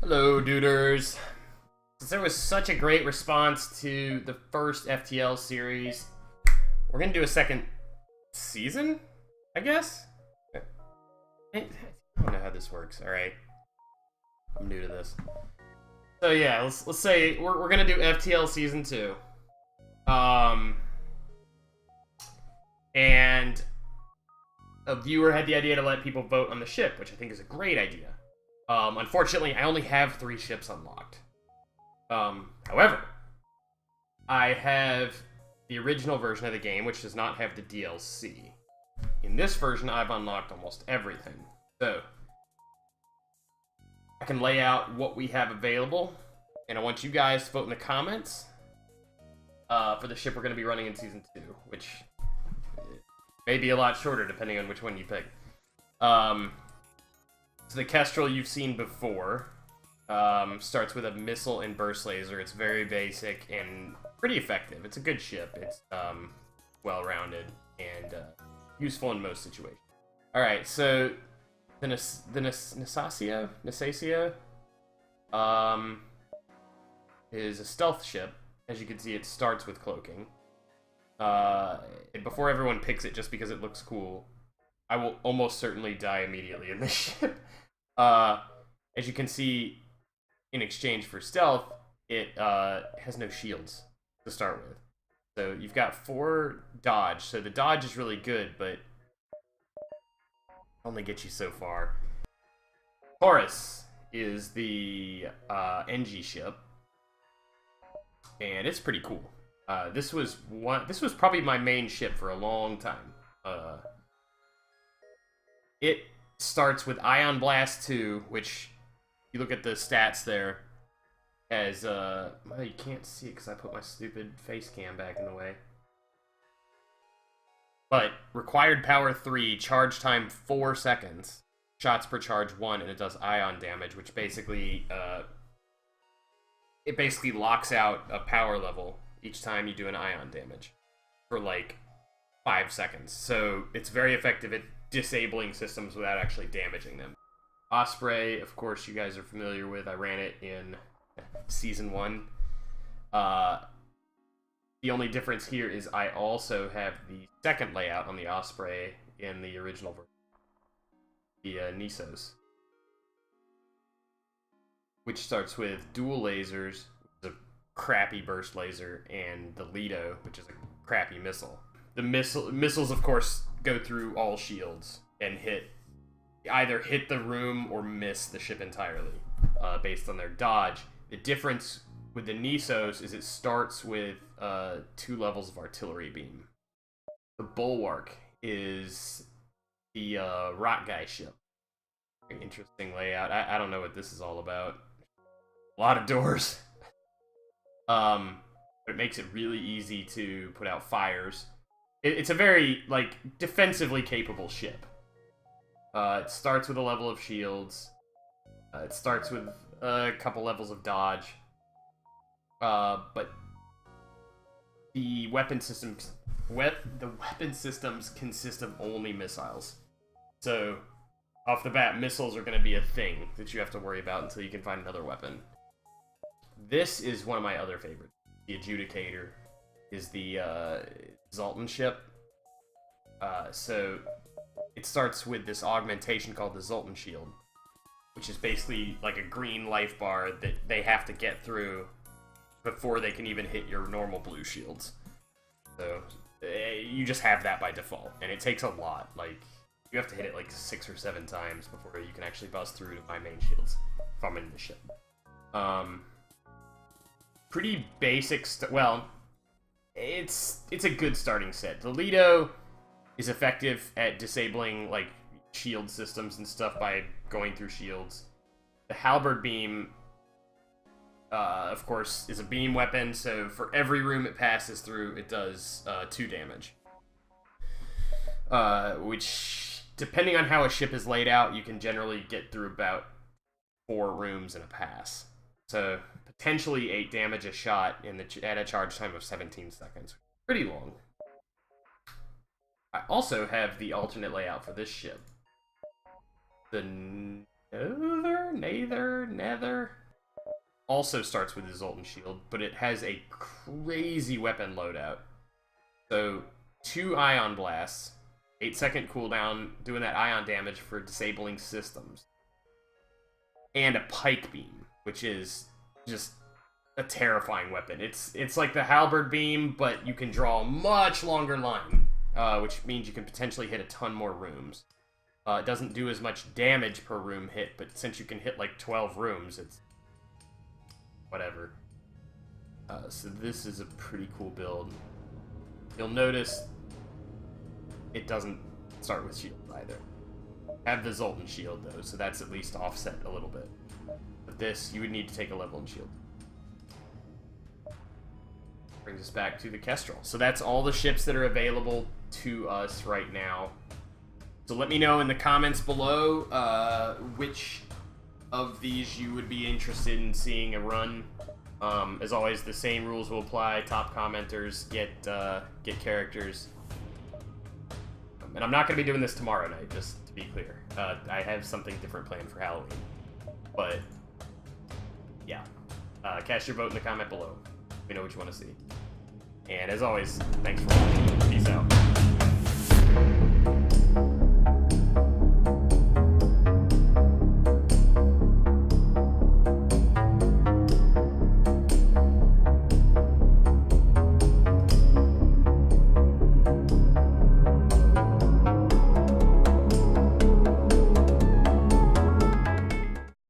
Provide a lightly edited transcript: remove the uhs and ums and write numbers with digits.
Hello, duders. Since there was such a great response to the first FTL series, we're gonna do a second season, I guess? I don't know how this works, alright. I'm new to this. So yeah, let's say we're gonna do FTL Season 2. And a viewer had the idea to let people vote on the ship, which I think is a great idea. Unfortunately, I only have 3 ships unlocked. However, I have the original version of the game, which does not have the DLC. In this version, I've unlocked almost everything. So, I can lay out what we have available, and I want you guys to vote in the comments for the ship we're going to be running in Season 2, which may be a lot shorter depending on which one you pick. So the Kestrel you've seen before starts with a missile and burst laser. It's very basic and pretty effective. It's a good ship. It's well-rounded and useful in most situations. All right, so the Nasacia is a stealth ship. As you can see, it starts with cloaking. Before everyone picks it just because it looks cool, I will almost certainly die immediately in this ship. As you can see, in exchange for stealth, it has no shields to start with. So you've got 4 dodge. So the dodge is really good, but only gets you so far. Taurus is the NG ship, and it's pretty cool. This was probably my main ship for a long time. It starts with Ion Blast 2, which, you look at the stats there, as, well, you can't see it because I put my stupid face cam back in the way. But, required power 3, charge time 4 seconds, shots per charge 1, and it does ion damage, which basically, it basically locks out a power level each time you do an ion damage for, like, 5 seconds. So, it's very effective at disabling systems without actually damaging them. Osprey, of course, you guys are familiar with. I ran it in Season 1. The only difference here is I also have the second layout on the Osprey in the original version. The Nisos. Which starts with dual lasers, which is a crappy burst laser, and the Lido, which is a crappy missile. The missiles, of course, go through all shields and either hit the room or miss the ship entirely, based on their dodge. The difference with the Nisos is it starts with 2 levels of artillery beam. The Bulwark is the rock guy ship. Very interesting layout. I don't know what this is all about. A lot of doors. But it makes it really easy to put out fires. It's a very, like, defensively capable ship. It starts with a level of shields. It starts with a couple levels of dodge. But the weapon systems consist of only missiles. So, off the bat, missiles are going to be a thing that you have to worry about until you can find another weapon. This is one of my other favorites. The Adjudicator is the Zoltan ship. So it starts with this augmentation called the Zoltan Shield, which is basically like a green life bar that they have to get through before they can even hit your normal blue shields. So you just have that by default, and it takes a lot. Like, you have to hit it like 6 or 7 times before you can actually bust through to my main shields if I'm in the ship. Pretty basic well, it's a good starting set. The Lido is effective at disabling, like, shield systems and stuff by going through shields. The Halberd Beam, of course, is a beam weapon, so for every room it passes through, it does 2 damage. Which, depending on how a ship is laid out, you can generally get through about 4 rooms in a pass. So, potentially 8 damage a shot at a charge time of 17 seconds. Pretty long. I also have the alternate layout for this ship. The Nether also starts with the Zoltan Shield, but it has a crazy weapon loadout. So, 2 Ion Blasts, 8-second cooldown, doing that ion damage for disabling systems. And a Pike Beam, which is just a terrifying weapon. It's like the Halberd Beam, but you can draw a much longer line, which means you can potentially hit a ton more rooms. It doesn't do as much damage per room hit, but since you can hit like 12 rooms, it's whatever. So this is a pretty cool build. You'll notice it doesn't start with shield either. Have the Zoltan shield though, so that's at least offset a little bit. But this, you would need to take a level in shield. Brings us back to the Kestrel. So that's all the ships that are available to us right now. So let me know in the comments below which of these you would be interested in seeing a run. As always, the same rules will apply. Top commenters get characters. And I'm not going to be doing this tomorrow night, just to be clear. I have something different planned for Halloween. But, yeah. Cast your vote in the comment below. Let me know what you want to see. And as always, thanks for watching. Peace out.